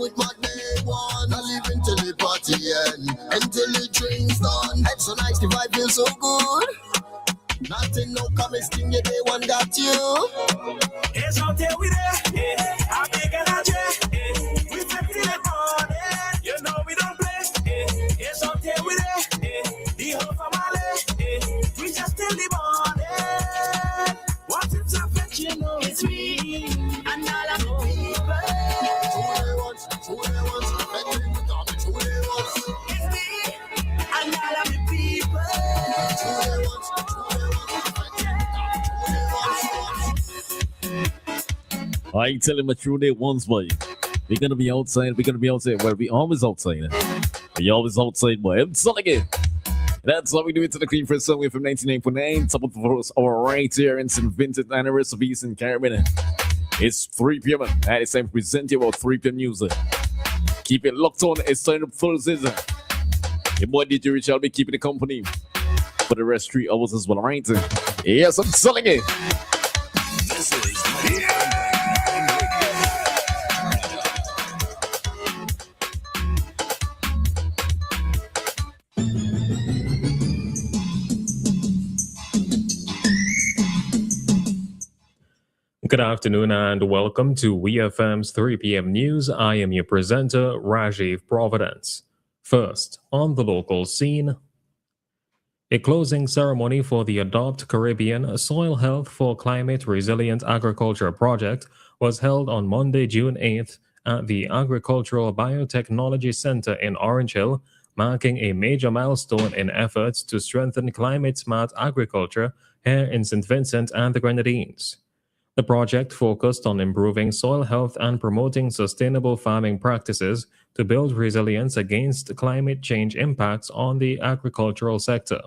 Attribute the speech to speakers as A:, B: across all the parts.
A: with my day one. I live until the party end, until the drink's done. Head so nice, the vibe feels so good. Nothing no come sting you, they one got you.
B: It's out there with it, yeah. I'm big energy, yeah. We flipping it on, yeah. You know we don't play, yeah. It's out there with it, yeah. The whole family, yeah. We just tell the morning. What it's affect, you know it's me. And all of the people.
A: Who they want, let me talk it, who they want.
B: It's me. And all of the people.
A: Who they want,
C: I ain't telling my true day once, boy. We're gonna be outside. Well, we always outside. We always outside, boy. I'm telling you. That's how we do it to the Queen First Song from 1989. Top of the first hour right here in St. Vincent Anniversary Beast in Caribbean. It's 3 p.m. and it's time to present you about 3 p.m. news. Keep it locked on. It's time up Thursdays. Your boy DJ Rich, I'll be keeping the company for the rest 3 hours as well, right? Yes, I'm telling you.
B: This is
D: Good afternoon and welcome to WeFM's 3 p.m. news. I am your presenter, Rajiv Providence. First, on the local scene, a closing ceremony for the Adopt Caribbean Soil Health for Climate Resilient Agriculture project was held on Monday, June 8th at the Agricultural Biotechnology Center in Orange Hill, marking a major milestone in efforts to strengthen climate-smart agriculture here in St. Vincent and the Grenadines. The project focused on improving soil health and promoting sustainable farming practices to build resilience against climate change impacts on the agricultural sector.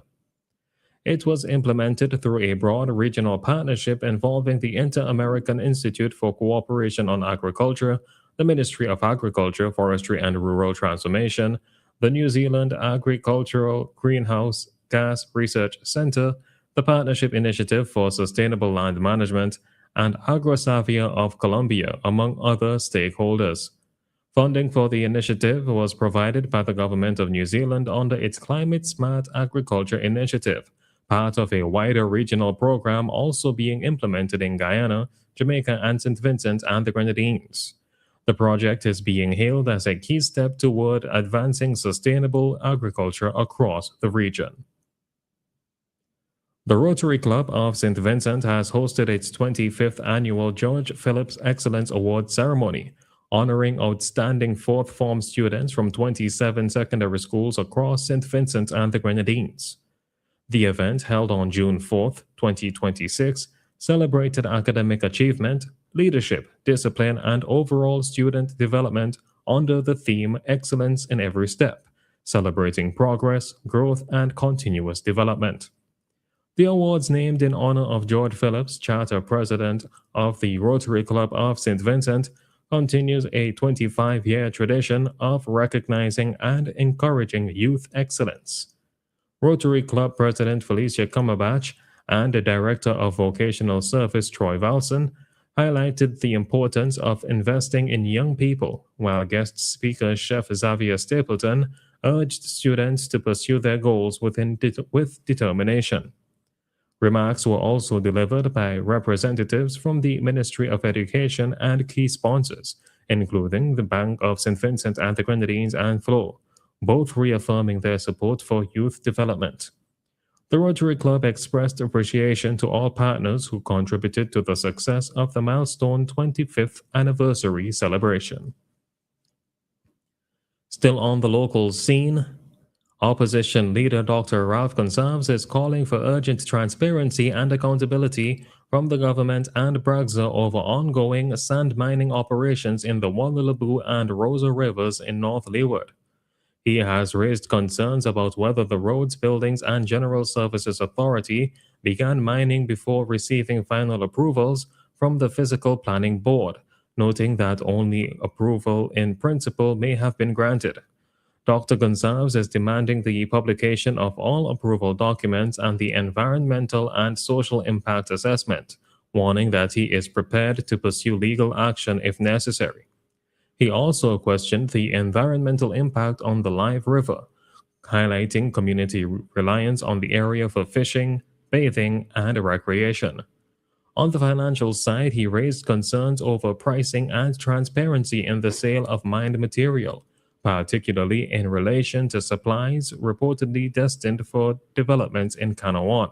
D: It was implemented through a broad regional partnership involving the Inter-American Institute for Cooperation on Agriculture, the Ministry of Agriculture, Forestry and Rural Transformation, the New Zealand Agricultural Greenhouse Gas Research Centre, the Partnership Initiative for Sustainable Land Management, and AgroSavia of Colombia, among other stakeholders. Funding for the initiative was provided by the Government of New Zealand under its Climate Smart Agriculture Initiative, part of a wider regional program also being implemented in Guyana, Jamaica, and St. Vincent and the Grenadines. The project is being hailed as a key step toward advancing sustainable agriculture across the region. The Rotary Club of St. Vincent has hosted its 25th annual George Phillips Excellence Award ceremony, honoring outstanding fourth form students from 27 secondary schools across St. Vincent and the Grenadines. The event, held on June 4th, 2026, celebrated academic achievement, leadership, discipline, and overall student development under the theme Excellence in Every Step, celebrating progress, growth, and continuous development. The awards, named in honor of George Phillips, charter president of the Rotary Club of St. Vincent, continues a 25-year tradition of recognizing and encouraging youth excellence. Rotary Club President Felicia Cumberbatch and the Director of Vocational Service Troy Valson highlighted the importance of investing in young people, while guest speaker Chef Xavier Stapleton urged students to pursue their goals with determination. Remarks were also delivered by representatives from the Ministry of Education and key sponsors, including the Bank of St. Vincent and the Grenadines and FLO, both reaffirming their support for youth development. The Rotary Club expressed appreciation to all partners who contributed to the success of the milestone 25th anniversary celebration. Still on the local scene, Opposition leader Dr. Ralph Gonsalves is calling for urgent transparency and accountability from the government and Bragza over ongoing sand mining operations in the Wallalabu and Rosa Rivers in North Leeward. He has raised concerns about whether the Roads, Buildings and General Services Authority began mining before receiving final approvals from the Physical Planning Board, noting that only approval in principle may have been granted. Dr. Gonsalves is demanding the publication of all approval documents and the environmental and social impact assessment, warning that he is prepared to pursue legal action if necessary. He also questioned the environmental impact on the Live River, highlighting community reliance on the area for fishing, bathing, and recreation. On the financial side, he raised concerns over pricing and transparency in the sale of mined material, particularly in relation to supplies reportedly destined for development in Kanawon.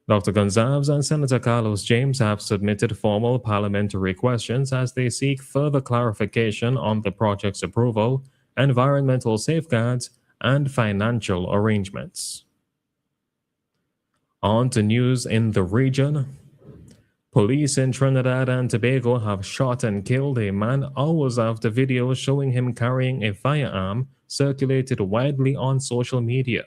D: Dr. Gonzalez and Senator Carlos James have submitted formal parliamentary questions as they seek further clarification on the project's approval, environmental safeguards, and financial arrangements. On to news in the region. Police in Trinidad and Tobago have shot and killed a man hours after videos showing him carrying a firearm circulated widely on social media.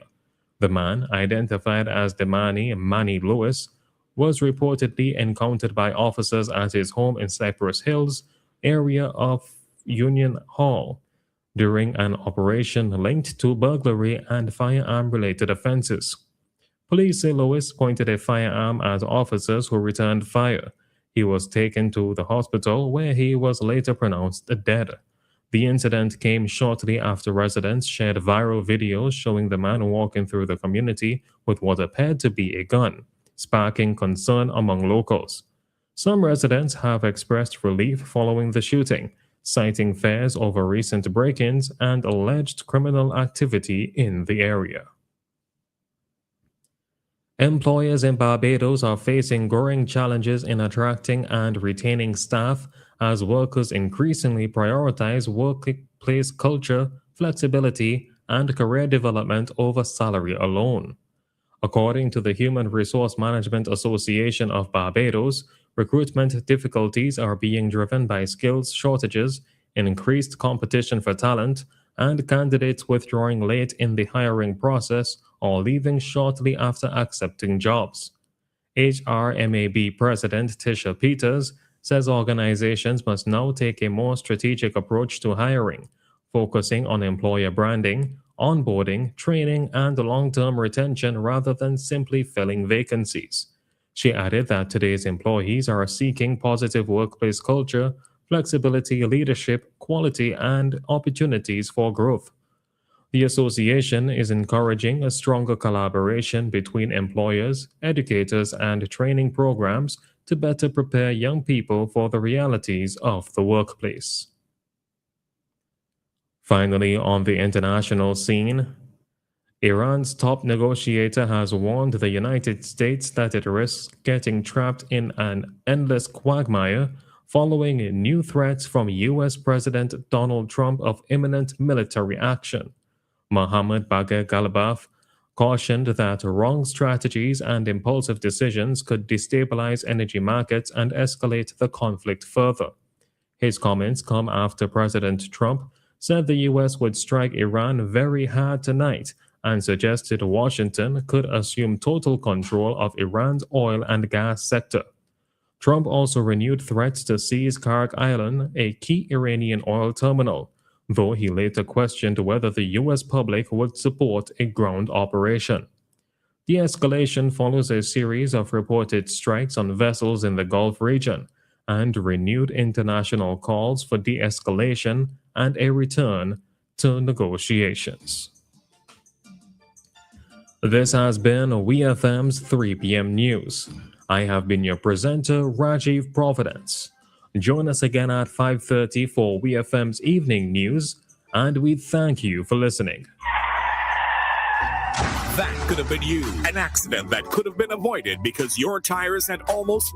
D: The man, identified as Damani Manny Lewis, was reportedly encountered by officers at his home in Cypress Hills area of Union Hall during an operation linked to burglary and firearm-related offenses. Police say Lewis pointed a firearm at officers who returned fire. He was taken to the hospital where he was later pronounced dead. The incident came shortly after residents shared viral videos showing the man walking through the community with what appeared to be a gun, sparking concern among locals. Some residents have expressed relief following the shooting, citing fears over recent break-ins and alleged criminal activity in the area. Employers in Barbados are facing growing challenges in attracting and retaining staff as workers increasingly prioritize workplace culture, flexibility, and career development over salary alone. According to the Human Resource Management Association of Barbados, recruitment difficulties are being driven by skills shortages, increased competition for talent, and candidates withdrawing late in the hiring process or leaving shortly after accepting jobs. HRMAB President Tisha Peters says organizations must now take a more strategic approach to hiring, focusing on employer branding, onboarding, training, and long-term retention rather than simply filling vacancies. She added that today's employees are seeking positive workplace culture, flexibility, leadership, quality, and opportunities for growth. The association is encouraging a stronger collaboration between employers, educators, and training programs to better prepare young people for the realities of the workplace. Finally, on the international scene, Iran's top negotiator has warned the United States that it risks getting trapped in an endless quagmire following new threats from U.S. President Donald Trump of imminent military action. Mohammad Bagher Ghalibaf cautioned that wrong strategies and impulsive decisions could destabilize energy markets and escalate the conflict further. His comments come after President Trump said the U.S. would strike Iran very hard tonight and suggested Washington could assume total control of Iran's oil and gas sector. Trump also renewed threats to seize Karg Island, a key Iranian oil terminal, though he later questioned whether the U.S. public would support a ground operation. The escalation follows a series of reported strikes on vessels in the Gulf region and renewed international calls for de-escalation and a return to negotiations. This has been WeFM's 3 p.m. News. I have been your presenter, Rajiv Providence. Join us again at 5:30 for WeFM's evening news, and we thank you for listening.
B: That could have been you. An accident that could have been avoided because your tires had almost